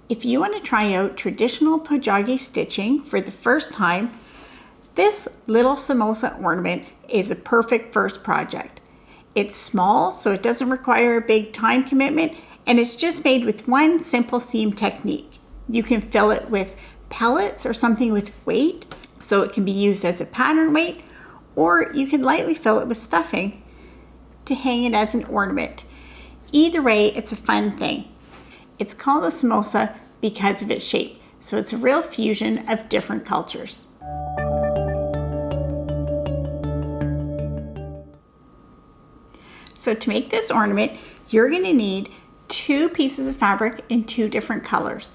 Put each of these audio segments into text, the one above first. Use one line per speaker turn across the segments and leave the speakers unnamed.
If you want to try out traditional Pojagi stitching for the first time, this little Samosa ornament is a perfect first project. It's small, so it doesn't require a big time commitment, and it's just made with one simple seam technique. You can fill it with pellets or something with weight, so it can be used as a pattern weight, or you can lightly fill it with stuffing to hang it as an ornament. Either way, it's a fun thing. It's called a Samosa because of its shape, so it's a real fusion of different cultures. So to make this ornament, you're going to need 2 pieces of fabric in 2 different colors.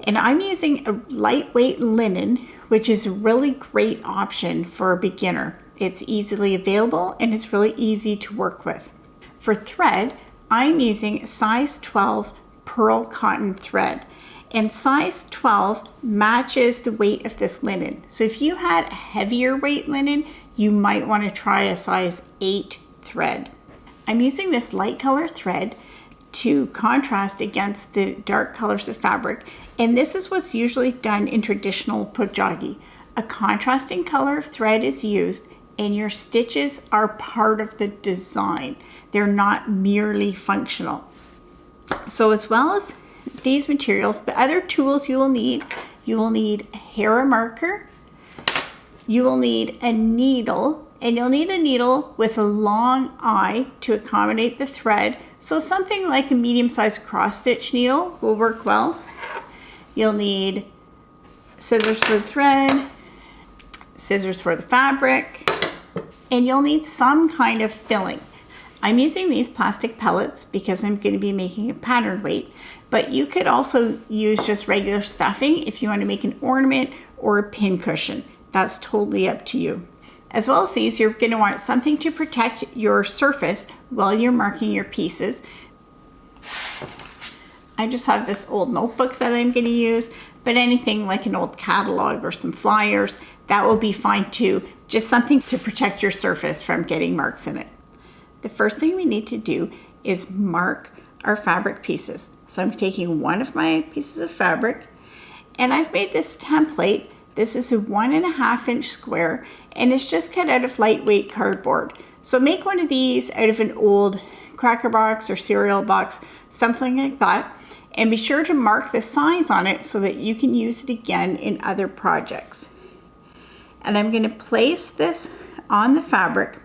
And I'm using a lightweight linen, which is a really great option for a beginner. It's easily available and it's really easy to work with. For thread, I'm using size 12 pearl cotton thread. And size 12 matches the weight of this linen. So if you had a heavier weight linen, you might want to try a size 8 thread. I'm using this light color thread to contrast against the dark colors of fabric, and this is what's usually done in traditional Pojagi. A contrasting color of thread is used, and your stitches are part of the design. They're not merely functional. So as well as these materials, the other tools you will need a hair marker, you will need a needle, and you'll need a needle with a long eye to accommodate the thread. So something like a medium-sized cross-stitch needle will work well. You'll need scissors for the thread, scissors for the fabric, and you'll need some kind of filling. I'm using these plastic pellets because I'm going to be making a pattern weight, but you could also use just regular stuffing if you want to make an ornament or a pin cushion. That's totally up to you. As well as these, you're going to want something to protect your surface while you're marking your pieces. I just have this old notebook that I'm going to use, but anything like an old catalog or some flyers, that will be fine too. Just something to protect your surface from getting marks in it. The first thing we need to do is mark our fabric pieces. So I'm taking one of my pieces of fabric, and I've made this template. This is a 1.5 inch square, and it's just cut out of lightweight cardboard. So make one of these out of an old cracker box or cereal box, something like that, and be sure to mark the size on it so that you can use it again in other projects. And I'm going to place this on the fabric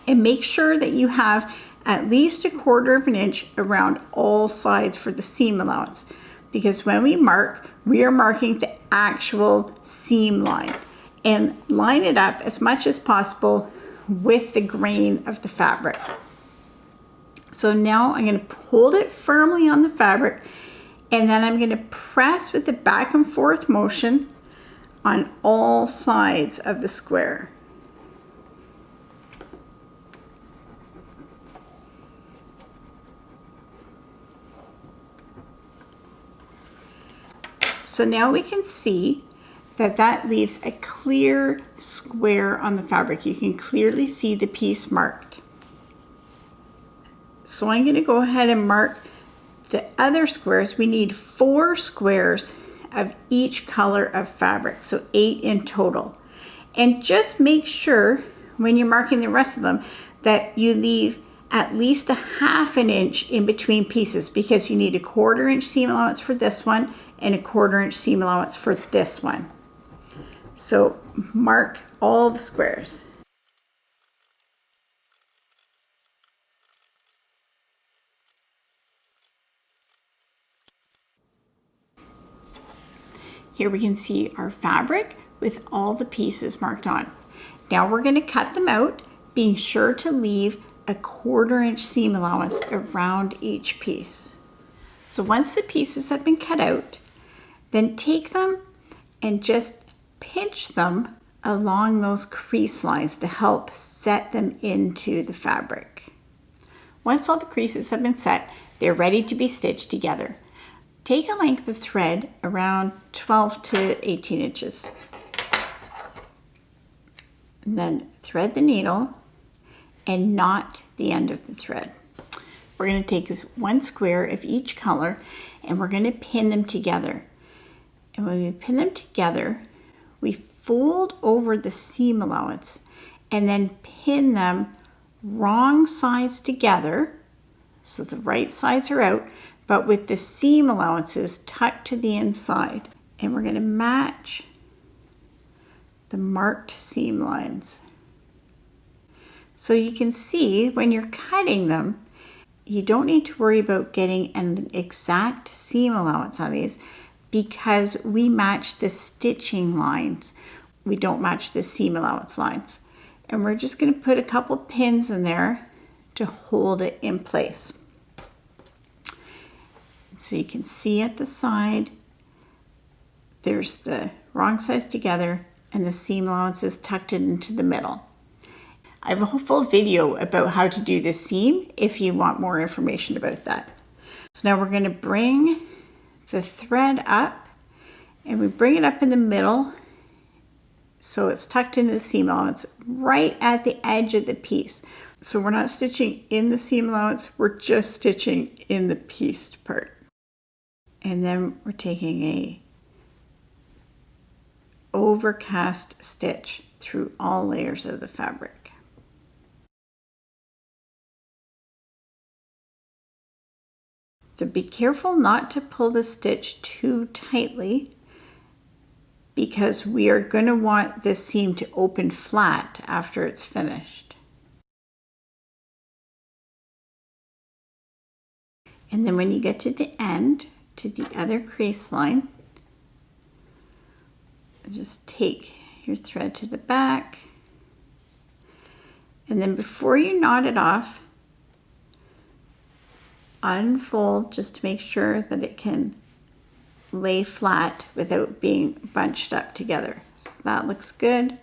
and make sure that you have at least 1/4 inch around all sides for the seam allowance, because when we mark, we are marking the actual seam line, and line it up as much as possible with the grain of the fabric. So now I'm going to hold it firmly on the fabric, and then I'm going to press with the back and forth motion on all sides of the square. So now we can see that that leaves a clear square on the fabric. You can clearly see the piece marked. So I'm going to go ahead and mark the other squares. We need 4 squares of each color of fabric, so 8 in total. And just make sure when you're marking the rest of them that you leave at least 1/2 inch in between pieces, because you need 1/4 inch seam allowance for this one and 1/4 inch seam allowance for this one. So mark all the squares. Here we can see our fabric with all the pieces marked on. Now we're going to cut them out, being sure to leave 1/4 inch seam allowance around each piece. So once the pieces have been cut out, then take them and just pinch them along those crease lines to help set them into the fabric. Once all the creases have been set, they're ready to be stitched together. Take a length of thread around 12 to 18 inches. And then thread the needle and knot the end of the thread. We're going to take one square of each color, and we're going to pin them together. And when we pin them together, we fold over the seam allowance and then pin them wrong sides together. So the right sides are out, but with the seam allowances tucked to the inside. And we're going to match the marked seam lines. So you can see when you're cutting them, you don't need to worry about getting an exact seam allowance on these because we match the stitching lines. We don't match the seam allowance lines. And we're just going to put a couple pins in there to hold it in place. So you can see at the side, there's the wrong sides together and the seam allowances tucked into the middle. I have a whole full video about how to do this seam if you want more information about that. So now we're going to bring the thread up, and we bring it up in the middle so it's tucked into the seam allowance right at the edge of the piece. So we're not stitching in the seam allowance, we're just stitching in the pieced part. And then we're taking a overcast stitch through all layers of the fabric. So be careful not to pull the stitch too tightly because we are going to want this seam to open flat after it's finished. And then when you get to the end, to the other crease line, just take your thread to the back, and then before you knot it off, unfold just to make sure that it can lay flat without being bunched up together. So that looks good.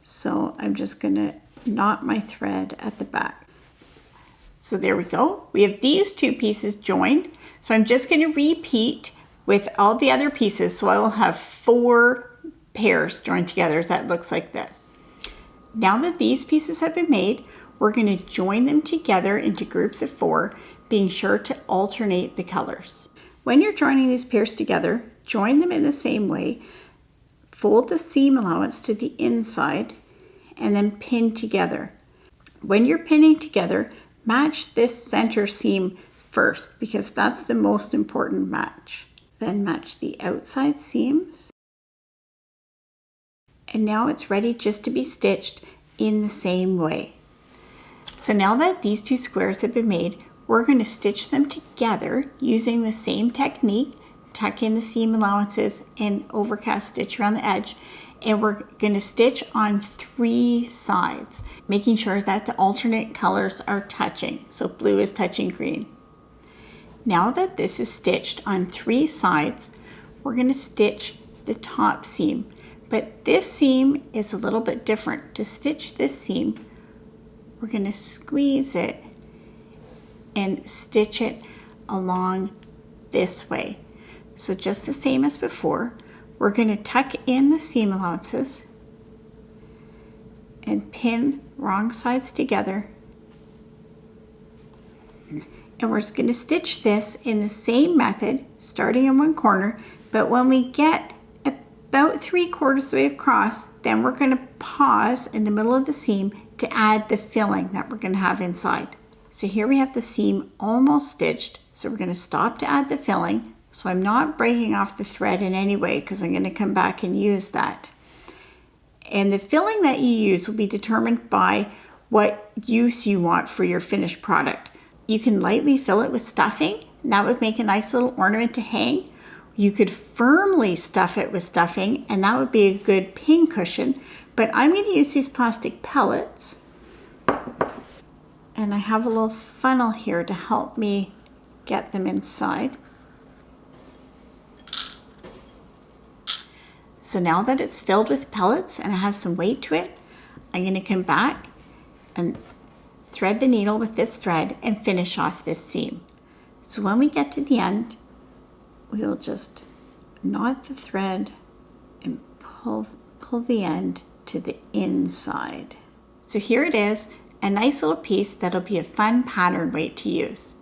So I'm just going to knot my thread at the back. So there we go. We have these two pieces joined. So I'm just going to repeat with all the other pieces. So I will have 4 pairs joined together that looks like this. Now that these pieces have been made, we're going to join them together into groups of 4, being sure to alternate the colors. When you're joining these pairs together, join them in the same way, fold the seam allowance to the inside, and then pin together. When you're pinning together, match this center seam first because that's the most important match. Then match the outside seams. And now it's ready just to be stitched in the same way. So now that these 2 squares have been made, we're going to stitch them together using the same technique, tuck in the seam allowances and overcast stitch around the edge. And we're going to stitch on 3 sides, making sure that the alternate colors are touching. So blue is touching green. Now that this is stitched on 3 sides, we're going to stitch the top seam. But this seam is a little bit different. To stitch this seam, we're going to squeeze it and stitch it along this way. So just the same as before, we're going to tuck in the seam allowances and pin wrong sides together. And we're just going to stitch this in the same method, starting in one corner, but when we get about 3/4 of the way across, then we're going to pause in the middle of the seam to add the filling that we're going to have inside. So here we have the seam almost stitched, so we're going to stop to add the filling. So I'm not breaking off the thread in any way because I'm going to come back and use that. And the filling that you use will be determined by what use you want for your finished product. You can lightly fill it with stuffing, and that would make a nice little ornament to hang. You could firmly stuff it with stuffing, and that would be a good pin cushion. But I'm going to use these plastic pellets. And I have a little funnel here to help me get them inside. So now that it's filled with pellets and it has some weight to it, I'm going to come back and thread the needle with this thread and finish off this seam. So when we get to the end, we'll just knot the thread and pull the end to the inside. So here it is, a nice little piece that'll be a fun pattern weight to use.